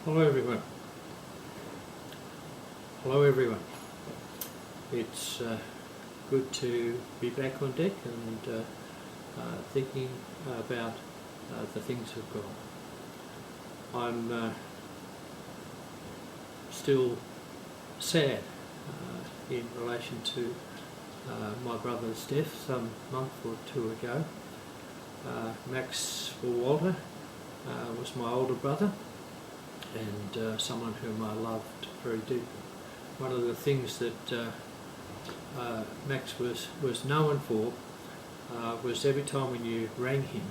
Hello everyone. Hello everyone. It's good to be back on deck and thinking about the things of God. I'm still sad in relation to my brother's death some month or two ago. Max Walter was my older brother and someone whom I loved very deeply. One of the things that Max was known for was every time when you rang him,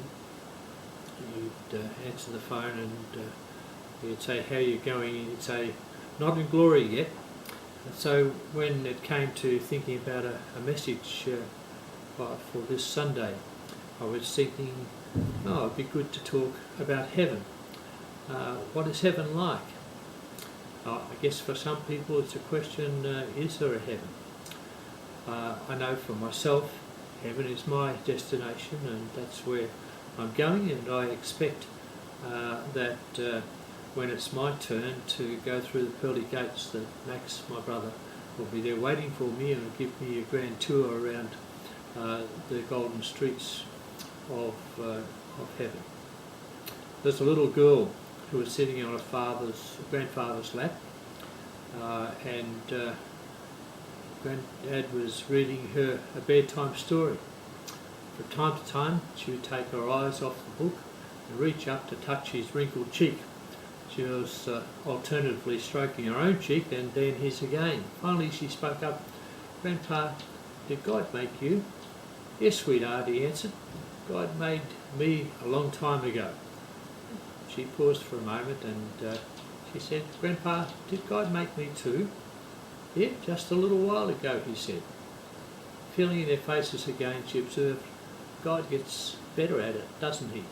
you'd answer the phone and he'd say, "How are you going?" And he'd say, "Not in glory yet." And so when it came to thinking about a message for this Sunday, I was thinking, it'd be good to talk about heaven. What is heaven like? I guess for some people it's a question, is there a heaven? I know for myself, heaven is my destination and that's where I'm going, and I expect that when it's my turn to go through the pearly gates, that Max, my brother, will be there waiting for me and will give me a grand tour around the golden streets of heaven. There's a little girl who was sitting on her grandfather's lap, and Granddad was reading her a bedtime story. From time to time, she would take her eyes off the book and reach up to touch his wrinkled cheek. She was alternatively stroking her own cheek and then his again. Finally, she spoke up. "Grandpa, did God make you?" "Yes, sweetheart," he answered. "God made me a long time ago." She paused for a moment and she said, "Grandpa, did God make me too?" "Yeah, just a little while ago," he said. Feeling in their faces again, she observed, "God gets better at it, doesn't he?"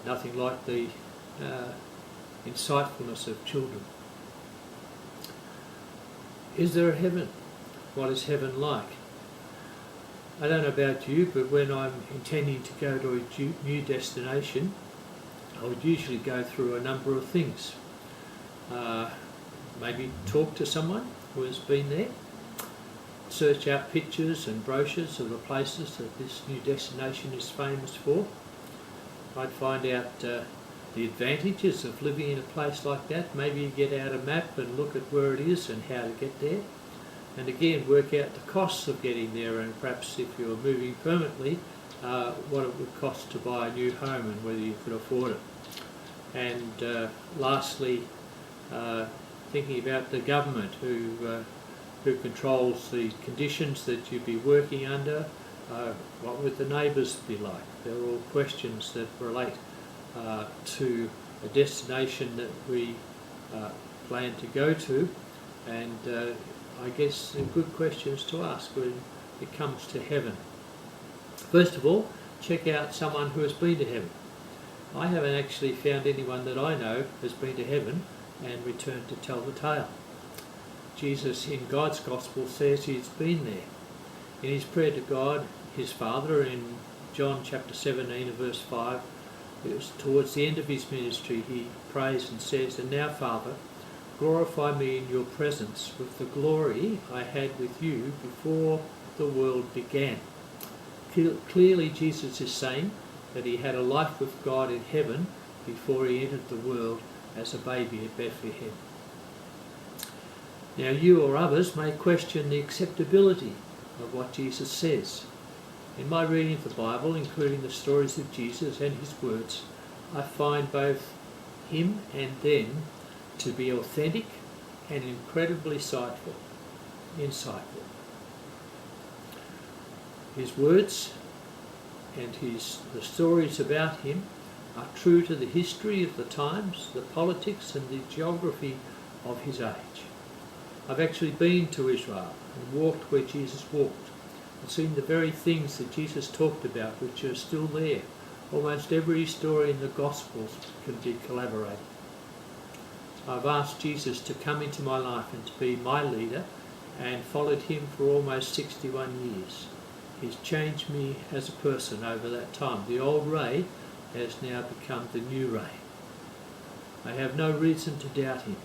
Nothing like the insightfulness of children. Is there a heaven? What is heaven like? I don't know about you, but when I'm intending to go to a new destination, I would usually go through a number of things. Maybe talk to someone who has been there, search out pictures and brochures of the places that this new destination is famous for. I'd find out the advantages of living in a place like that. Maybe you get out a map and look at where it is and how to get there. And again, work out the costs of getting there, and perhaps if you're moving permanently, what it would cost to buy a new home and whether you could afford it. And lastly, thinking about the government who controls the conditions that you'd be working under. What would the neighbours be like? They're all questions that relate to a destination that we plan to go to, and I guess they're good questions to ask when it comes to heaven. First of all, check out someone who has been to heaven. I haven't actually found anyone that I know has been to heaven and returned to tell the tale. Jesus in God's Gospel says he's been there. In his prayer to God, his Father, in John chapter 17 and verse 5, it was towards the end of his ministry, he prays and says, "And now, Father, glorify me in your presence with the glory I had with you before the world began." Clearly, Jesus is saying that he had a life with God in heaven before he entered the world as a baby at Bethlehem. Now, you or others may question the acceptability of what Jesus says. In my reading of the Bible, including the stories of Jesus and his words, I find both him and them to be authentic and incredibly insightful. His words and the stories about him are true to the history of the times, the politics and the geography of his age. I've actually been to Israel and walked where Jesus walked and seen the very things that Jesus talked about which are still there. Almost every story in the Gospels can be collaborated. I've asked Jesus to come into my life and to be my leader and followed him for almost 61 years. He's changed me as a person over that time. The old Ray has now become the new Ray. I have no reason to doubt him.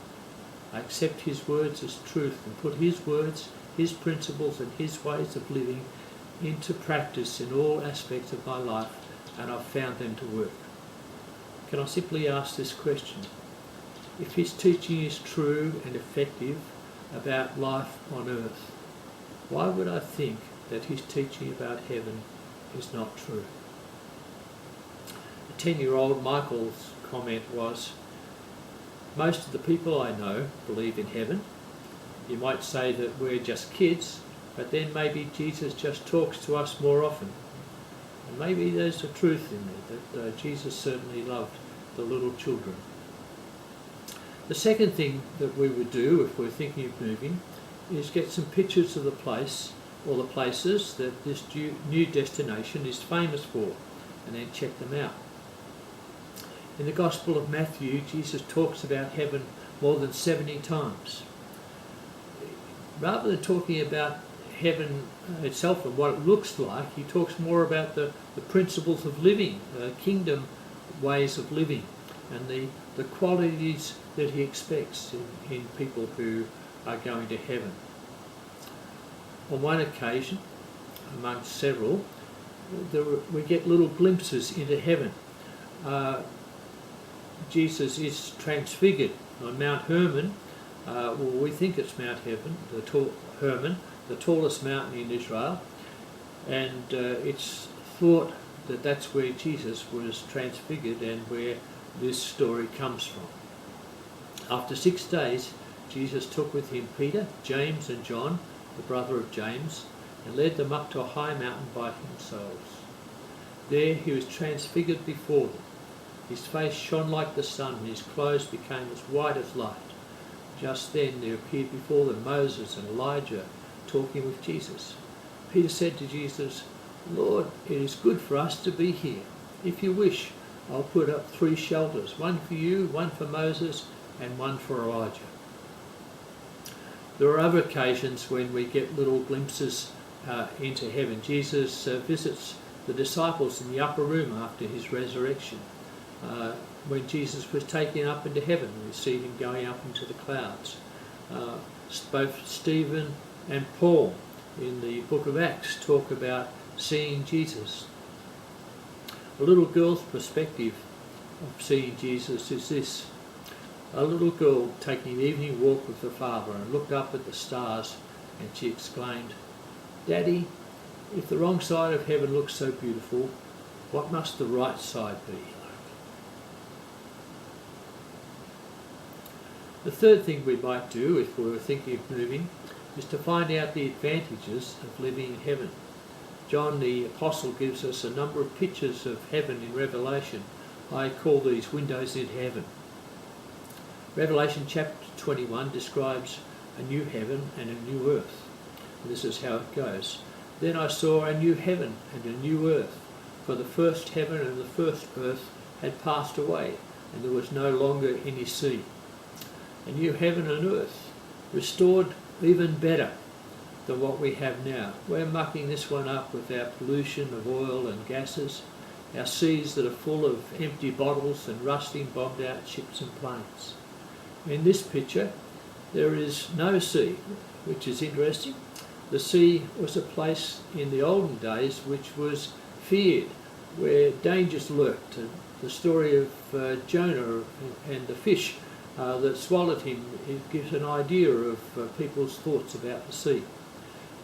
I accept his words as truth and put his words, his principles and his ways of living into practice in all aspects of my life, and I've found them to work. Can I simply ask this question? If his teaching is true and effective about life on earth, why would I think that his teaching about heaven is not true? The 10-year-old Michael's comment was, most of the people I know believe in heaven. You might say that we're just kids, but then maybe Jesus just talks to us more often. And maybe there's a truth in there, that Jesus certainly loved the little children. The second thing that we would do if we're thinking of moving is get some pictures of the place or the places that this new destination is famous for, and then check them out. In the Gospel of Matthew, Jesus talks about heaven more than 70 times. Rather than talking about heaven itself and what it looks like, he talks more about the principles of living, kingdom ways of living, and the qualities that he expects in people who are going to heaven. On one occasion, amongst several, we get little glimpses into heaven. Jesus is transfigured on Mount Hermon. We think it's Mount Hermon, the tallest mountain in Israel, and it's thought that that's where Jesus was transfigured and where this story comes from. After 6 days, Jesus took with him Peter, James and John, the brother of James, and led them up to a high mountain by themselves. There he was transfigured before them. His face shone like the sun, and his clothes became as white as light. Just then there appeared before them Moses and Elijah talking with Jesus. Peter said to Jesus, Lord, it is good for us to be here. If you wish, I'll put up 3 shelters, one for you, one for Moses, and one for Elijah. There are other occasions when we get little glimpses into heaven. Jesus visits the disciples in the upper room after his resurrection. When Jesus was taken up into heaven, we see him going up into the clouds. Both Stephen and Paul in the book of Acts talk about seeing Jesus. A little girl's perspective of seeing Jesus is this. A little girl taking an evening walk with her father and looked up at the stars and she exclaimed, Daddy, if the wrong side of heaven looks so beautiful, what must the right side be? The third thing we might do if we were thinking of moving is to find out the advantages of living in heaven. John the Apostle gives us a number of pictures of heaven in Revelation. I call these windows into heaven. Revelation chapter 21 describes a new heaven and a new earth. And this is how it goes. Then I saw a new heaven and a new earth, for the first heaven and the first earth had passed away, and there was no longer any sea. A new heaven and earth, restored even better than what we have now. We're mucking this one up with our pollution of oil and gases, our seas that are full of empty bottles and rusting, bombed out ships and planes. In this picture, there is no sea, which is interesting. The sea was a place in the olden days which was feared, where dangers lurked. The story of Jonah and the fish that swallowed him, it gives an idea of people's thoughts about the sea.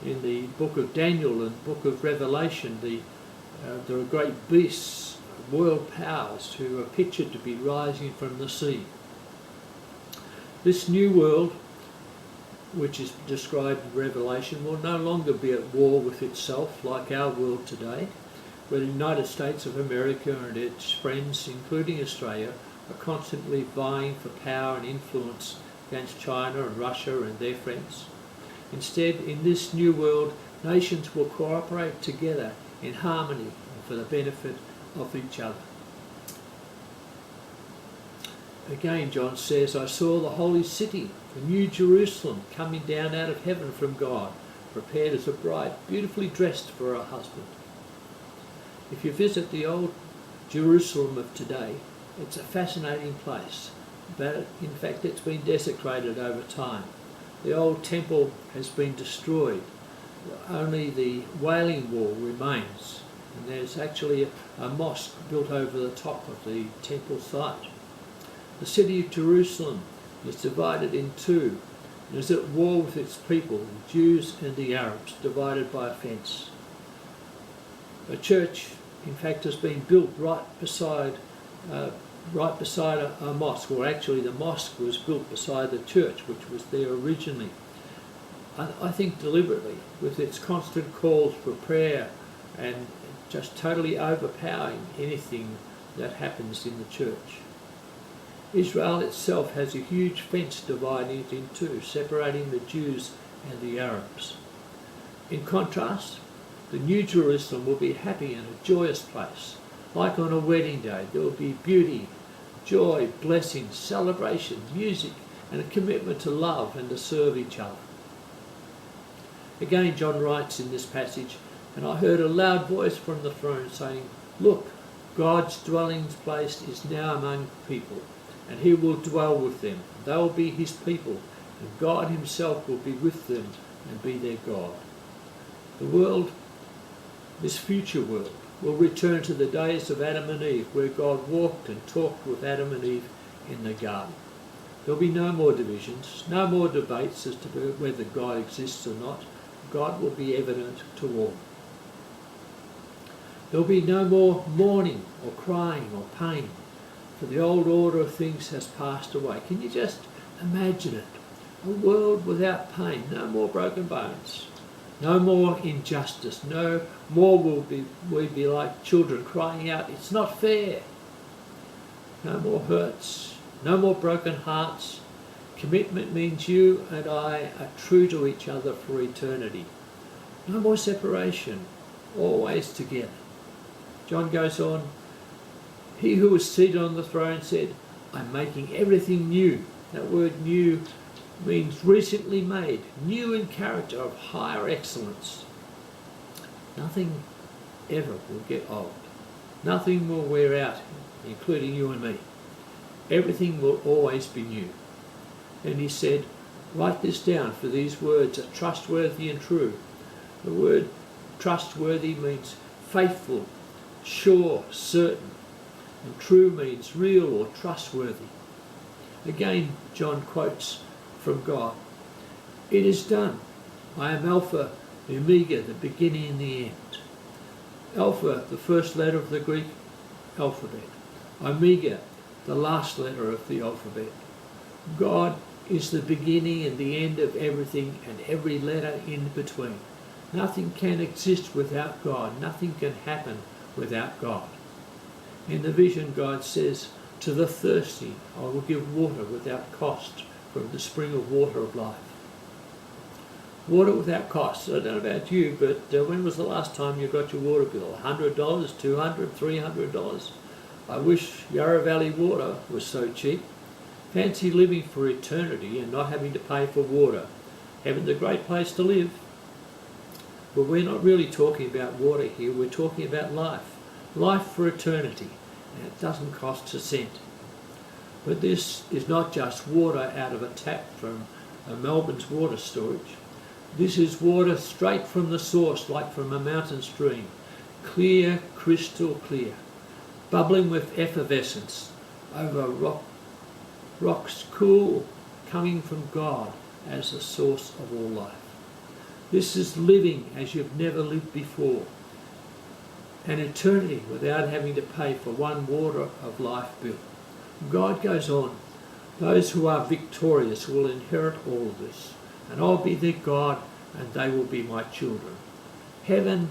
In the book of Daniel and book of Revelation, there are great beasts, world powers, who are pictured to be rising from the sea. This new world, which is described in Revelation, will no longer be at war with itself like our world today, where the United States of America and its friends, including Australia, are constantly vying for power and influence against China and Russia and their friends. Instead, in this new world, nations will cooperate together in harmony and for the benefit of each other. Again, John says, I saw the holy city, the new Jerusalem, coming down out of heaven from God, prepared as a bride, beautifully dressed for her husband. If you visit the old Jerusalem of today, it's a fascinating place. but in fact it's been desecrated over time. The old temple has been destroyed. Only the Wailing Wall remains, and there's actually a mosque built over the top of the temple site. The city of Jerusalem is divided in two and is at war with its people, the Jews and the Arabs, divided by a fence. A church, in fact, has been built right beside a mosque, or actually the mosque was built beside the church, which was there originally. I think deliberately, with its constant calls for prayer and just totally overpowering anything that happens in the church. Israel itself has a huge fence dividing it in two, separating the Jews and the Arabs. In contrast, the New Jerusalem will be happy and a joyous place. Like on a wedding day, there will be beauty, joy, blessing, celebration, music, and a commitment to love and to serve each other. Again, John writes in this passage, "And I heard a loud voice from the throne saying, 'Look, God's dwelling place is now among people, and he will dwell with them. They will be his people, and God himself will be with them and be their God.'" The world, this future world, will return to the days of Adam and Eve, where God walked and talked with Adam and Eve in the garden. There will be no more divisions, no more debates as to whether God exists or not. God will be evident to all. There will be no more mourning or crying or pain, for the old order of things has passed away. Can you just imagine it? A world without pain, no more broken bones, no more injustice, no more will we be like children crying out, "It's not fair." No more hurts, no more broken hearts. Commitment means you and I are true to each other for eternity. No more separation, always together. John goes on, "He who was seated on the throne said, 'I'm making everything new.'" That word new means recently made, new in character, of higher excellence. Nothing ever will get old. Nothing will wear out, including you and me. Everything will always be new. And he said, "Write this down, for these words are trustworthy and true." The word trustworthy means faithful, sure, certain, and true means real or trustworthy. Again, John quotes from God, "It is done. I am Alpha, the Omega, the beginning and the end." Alpha, the first letter of the Greek alphabet. Omega, the last letter of the alphabet. God is the beginning and the end of everything and every letter in between. Nothing can exist without God. Nothing can happen without God. In the vision, God says, "To the thirsty I will give water without cost from the spring of water of life." Water without cost. I don't know about you, but when was the last time you got your water bill? $100, $200, $300? I wish Yarra Valley water was so cheap. Fancy living for eternity and not having to pay for water. Heaven's a great place to live. But we're not really talking about water here, we're talking about life. Life for eternity, and it doesn't cost a cent. But this is not just water out of a tap from Melbourne's water storage. This is water straight from the source, like from a mountain stream. Clear, crystal clear, bubbling with effervescence over rocks, cool, coming from God as the source of all life. This is living as you've never lived before. An eternity without having to pay for one water of life bill. God goes on, "Those who are victorious will inherit all of this, and I'll be their God, and they will be my children." Heaven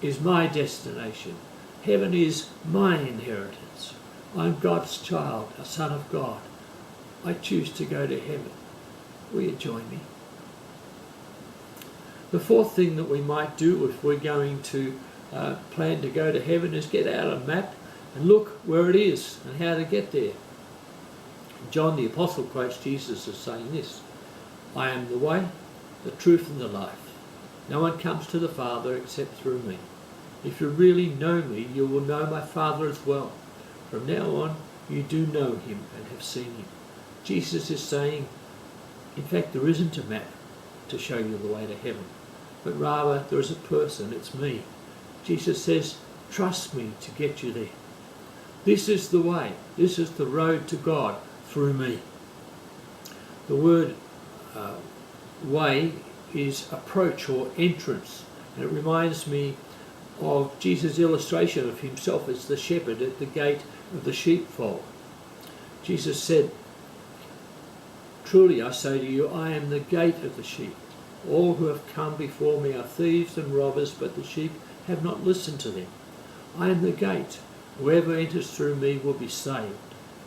is my destination. Heaven is my inheritance. I'm God's child, a son of God. I choose to go to heaven. Will you join me? The fourth thing that we might do if we're going to plan to go to heaven is get out a map and look where it is and how to get there. John the Apostle quotes Jesus as saying this, "I am the way, the truth and the life. No one comes to the Father except through me. If you really know me, you will know my Father as well. From now on, you do know him and have seen him." Jesus is saying, in fact, there isn't a map to show you the way to heaven, but rather there is a person, it's me. Jesus says, trust me to get you there. This is the way, this is the road to God through me. The word way is approach or entrance, and it reminds me of Jesus' illustration of himself as the shepherd at the gate of the sheepfold. Jesus said, truly I say to you, I am the gate of the sheep. All who have come before me are thieves and robbers, but the sheep have not listened to them. I am the gate. Whoever enters through me will be saved.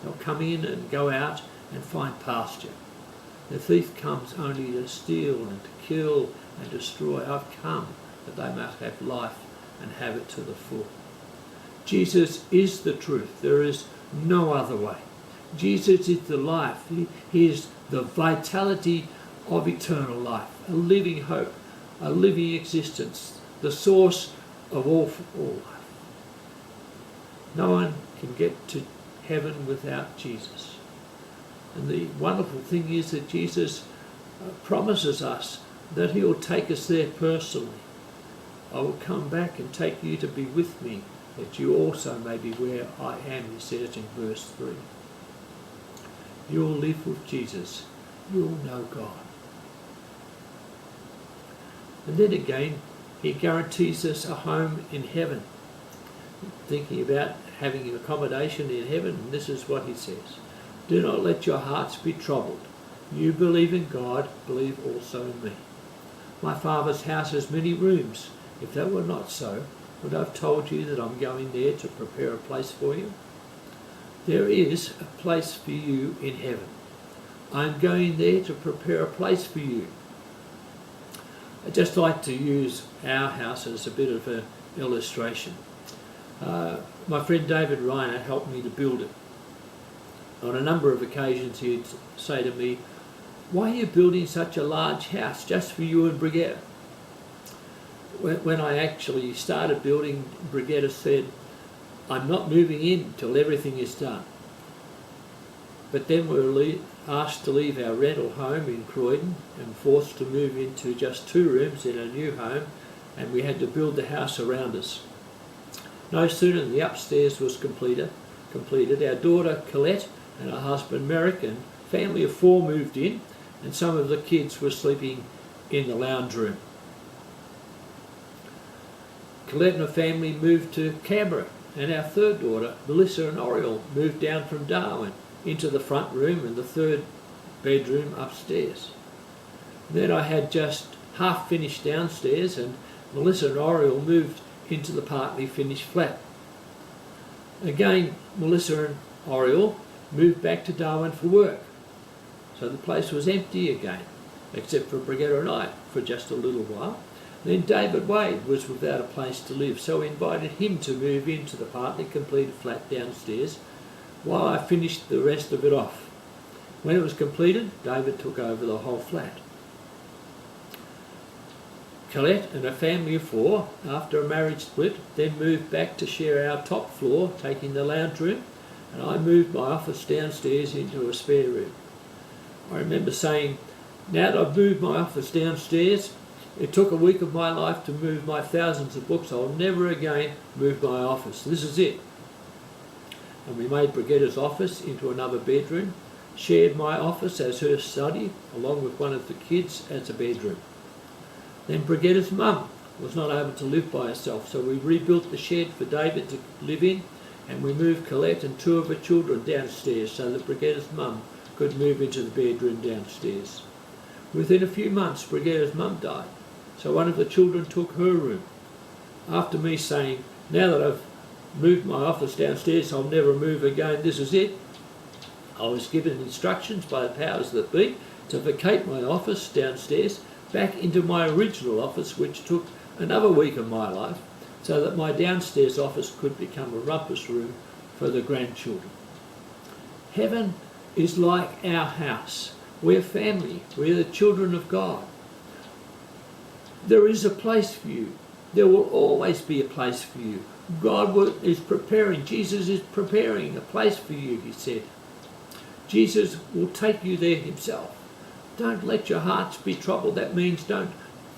They'll come in and go out and find pasture. The thief comes only to steal and to kill and destroy. I've come that they might have life and have it to the full. Jesus is the truth. There is no other way. Jesus is the life. He is the vitality of eternal life, a living hope, a living existence, the source of all life. No one can get to heaven without Jesus. And the wonderful thing is that Jesus promises us that he will take us there personally. I will come back and take you to be with me, that you also may be where I am, he says in verse 3. You'll live with Jesus. You'll know God. And then again, he guarantees us a home in heaven. Thinking about having an accommodation in heaven, and this is what he says. Do not let your hearts be troubled. You believe in God, believe also in me. My Father's house has many rooms. If that were not so, would I have told you that I'm going there to prepare a place for you? There is a place for you in heaven. I'm going there to prepare a place for you. I'd just like to use our house as a bit of an illustration. My friend David Reiner helped me to build it. On a number of occasions he'd say to me, why are you building such a large house just for you and Brigitte? When I actually started building, Brigitte said, I'm not moving in till everything is done. But then we were asked to leave our rental home in Croydon and forced to move into just 2 rooms in a new home, and we had to build the house around us. No sooner than the upstairs was completed, our daughter Colette and her husband Merrick and family of 4 moved in, and some of the kids were sleeping in the lounge room. Colette and her family moved to Canberra, and our third daughter, Melissa and Oriel, moved down from Darwin into the front room and the 3rd bedroom upstairs. Then I had just half finished downstairs, and Melissa and Oriel moved into the partly finished flat. Again, Melissa and Oriel moved back to Darwin for work. So the place was empty again, except for Brigitte and I for just a little while. Then David Wade was without a place to live, so we invited him to move into the partly completed flat downstairs while I finished the rest of it off. When it was completed, David took over the whole flat. Colette and a family of 4, after a marriage split, then moved back to share our top floor, taking the lounge room, and I moved my office downstairs into a spare room. I remember saying, now that I've moved my office downstairs, it took a week of my life to move my thousands of books. I'll never again move my office. This is it. And we made Brigitte's office into another bedroom, shared my office as her study, along with one of the kids as a bedroom. Then Brigitte's mum was not able to live by herself, so we rebuilt the shed for David to live in, and we moved Colette and 2 of her children downstairs so that Brigitte's mum could move into the bedroom downstairs. Within a few months, Brigitte's mum died, so one of the children took her room. After me saying, now that I've moved my office downstairs, I'll never move again, this is it, I was given instructions by the powers that be to vacate my office downstairs back into my original office, which took another week of my life, so that my downstairs office could become a rumpus room for the grandchildren. Heaven is like our house. We're family. We're the children of God. There is a place for you. There will always be a place for you. God is preparing, Jesus is preparing a place for you, he said. Jesus will take you there himself. Don't let your hearts be troubled. That means don't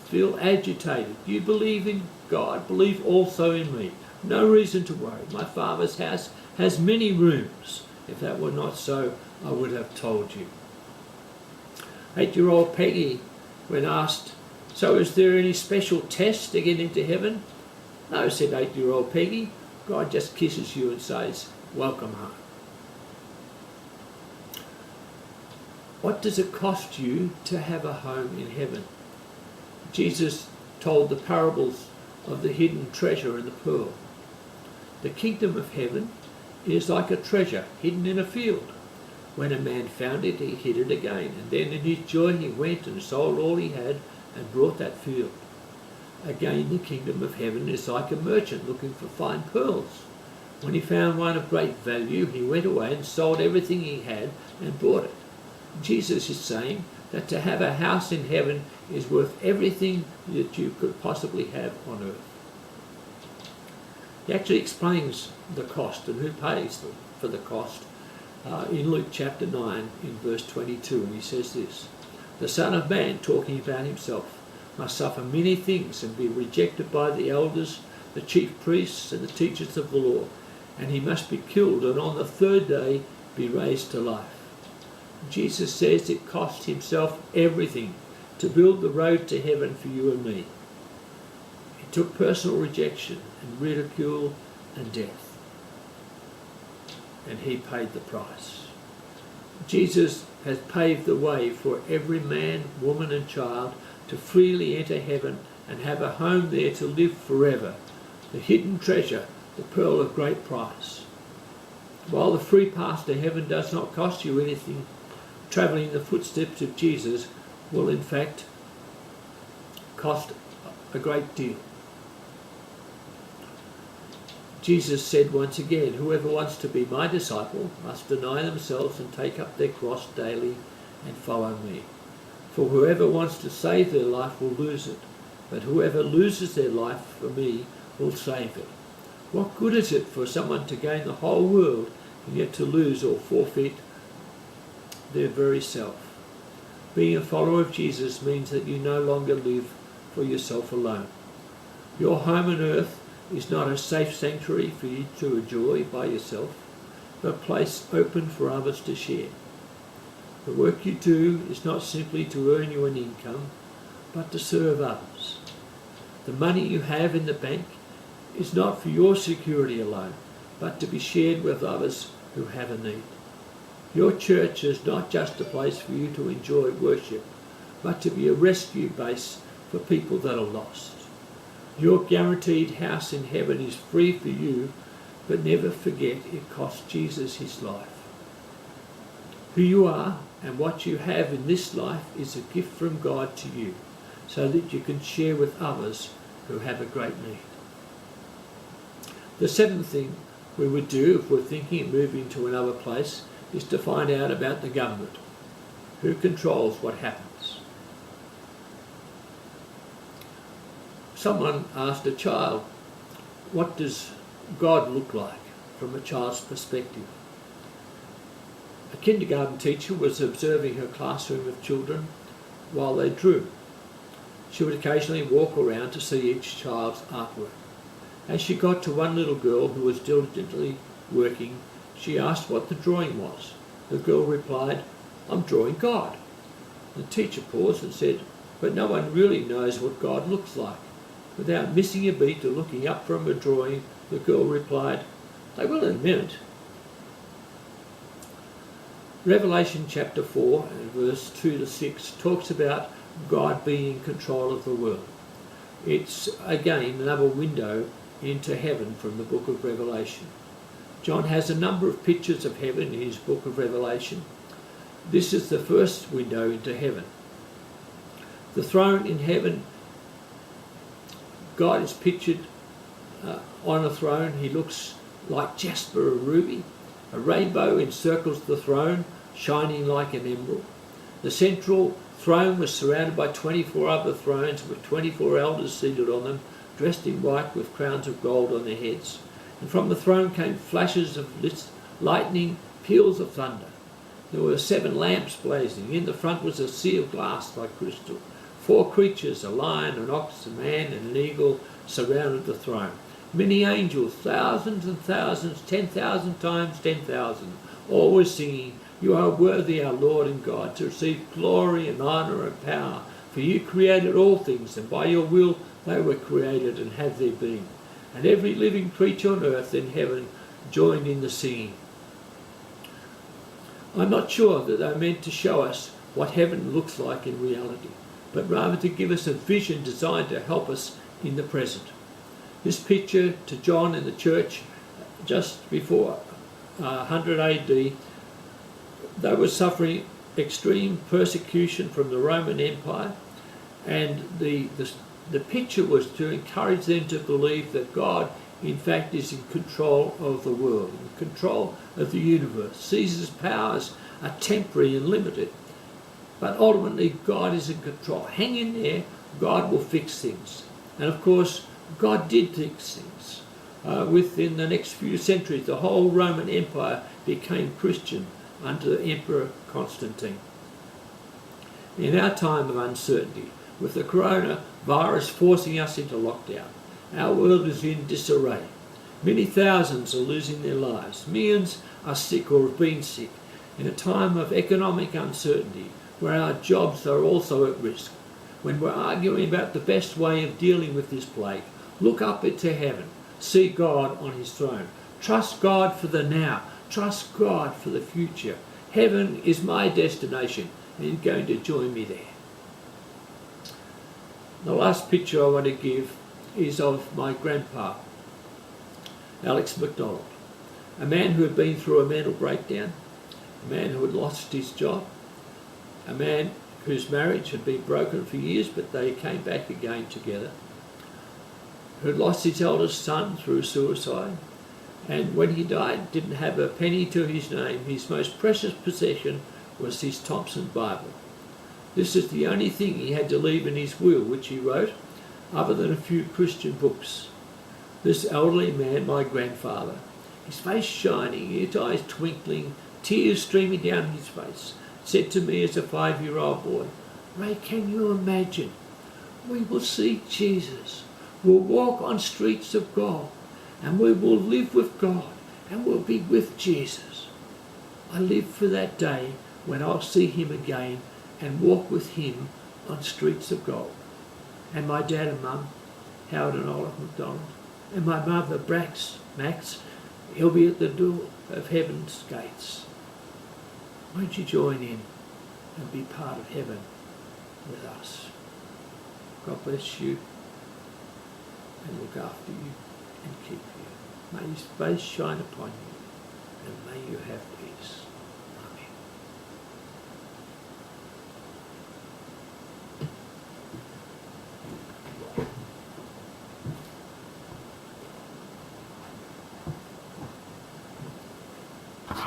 feel agitated. You believe in God, believe also in me. No reason to worry. My Father's house has many rooms. If that were not so, I would have told you. 8-year-old Peggy, when asked, so is there any special test to get into heaven? No, said 8-year-old Peggy. God just kisses you and says, welcome home. What does it cost you to have a home in heaven? Jesus told the parables of the hidden treasure and the pearl. The kingdom of heaven is like a treasure hidden in a field. When a man found it, he hid it again, and then in his joy he went and sold all he had and brought that field. Again, the kingdom of heaven is like a merchant looking for fine pearls. When he found one of great value, he went away and sold everything he had and bought it. Jesus is saying that to have a house in heaven is worth everything that you could possibly have on earth. He actually explains the cost and who pays for the cost in Luke chapter 9 in verse 22, and he says this, the Son of Man, talking about himself, must suffer many things and be rejected by the elders, the chief priests and the teachers of the law, and he must be killed and on the third day be raised to life. Jesus says it cost himself everything to build the road to heaven for you and me. He took personal rejection and ridicule and death, and he paid the price. Jesus has paved the way for every man, woman and child to freely enter heaven and have a home there to live forever, the hidden treasure, the pearl of great price. While the free path to heaven does not cost you anything, travelling in the footsteps of Jesus will in fact cost a great deal. Jesus said once again, whoever wants to be my disciple must deny themselves and take up their cross daily and follow me. For whoever wants to save their life will lose it, but whoever loses their life for me will save it. What good is it for someone to gain the whole world and yet to lose or forfeit their very self? Being a follower of Jesus means that you no longer live for yourself alone. Your home on earth is not a safe sanctuary for you to enjoy by yourself, but a place open for others to share. The work you do is not simply to earn you an income, but to serve others. The money you have in the bank is not for your security alone, but to be shared with others who have a need. Your church is not just a place for you to enjoy worship, but to be a rescue base for people that are lost. Your guaranteed house in heaven is free for you, but never forget it cost Jesus his life. Who you are and what you have in this life is a gift from God to you, so that you can share with others who have a great need. The seventh thing we would do if we're thinking of moving to another place is to find out about the government. Who controls what happens? Someone asked a child, what does God look like from a child's perspective? A kindergarten teacher was observing her classroom of children while they drew. She would occasionally walk around to see each child's artwork. As she got to one little girl who was diligently working, she asked what the drawing was. The girl replied, I'm drawing God. The teacher paused and said, but no one really knows what God looks like. Without missing a beat or looking up from a drawing, the girl replied, they will in a minute. Revelation chapter 4 and verse 2 to 6 talks about God being in control of the world. It's again another window into heaven from the book of Revelation. John has a number of pictures of heaven in his book of Revelation. This is the first window into heaven. The throne in heaven, God is pictured on a throne. He looks like jasper or ruby. A rainbow encircles the throne, shining like an emerald. The central throne was surrounded by 24 other thrones with 24 elders seated on them, dressed in white with crowns of gold on their heads. And from the throne came flashes of lightning, peals of thunder. There were 7 lamps blazing. In the front was a sea of glass like crystal. 4 creatures, a lion, an ox, a man, and an eagle, surrounded the throne. Many angels, thousands and thousands, 10,000 times 10,000, all were singing, "You are worthy, our Lord and God, to receive glory and honour and power, for you created all things, and by your will they were created and have their being." And every living creature on earth and heaven joined in the singing. I'm not sure that they're meant to show us what heaven looks like in reality, but rather to give us a vision designed to help us in the present. This picture to John in the church just before 100 AD, they were suffering extreme persecution from the Roman Empire, and the picture was to encourage them to believe that God in fact is in control of the world, in control of the universe. Caesar's powers are temporary and limited, but ultimately God is in control. Hang in there, God will fix things. And of course, God did fix things. Within the next few centuries, the whole Roman Empire became Christian under the Emperor Constantine. In our time of uncertainty, with the coronavirus forcing us into lockdown, our world is in disarray. Many thousands are losing their lives. Millions are sick or have been sick. In a time of economic uncertainty, where our jobs are also at risk, when we're arguing about the best way of dealing with this plague, look up into heaven. See God on his throne. Trust God for the now. Trust God for the future. Heaven is my destination, and you're going to join me there. The last picture I want to give is of my grandpa, Alex MacDonald, a man who had been through a mental breakdown, a man who had lost his job, a man whose marriage had been broken for years but they came back again together, who had lost his eldest son through suicide, and when he died didn't have a penny to his name. His most precious possession was his Thompson Bible. This is the only thing he had to leave in his will, which he wrote, other than a few Christian books. This elderly man, my grandfather, his face shining, his eyes twinkling, tears streaming down his face, said to me as a 5-year-old boy, "Ray, can you imagine? We will see Jesus. We'll walk on streets of gold, and we will live with God, and we'll be with Jesus." I live for that day when I'll see him again and walk with him on streets of gold. And my dad and mum, Howard and Olive MacDonald, and my mother, Max, he'll be at the door of heaven's gates. Won't you join in and be part of heaven with us? God bless you and look after you and keep you. May his face shine upon you, and may you have peace.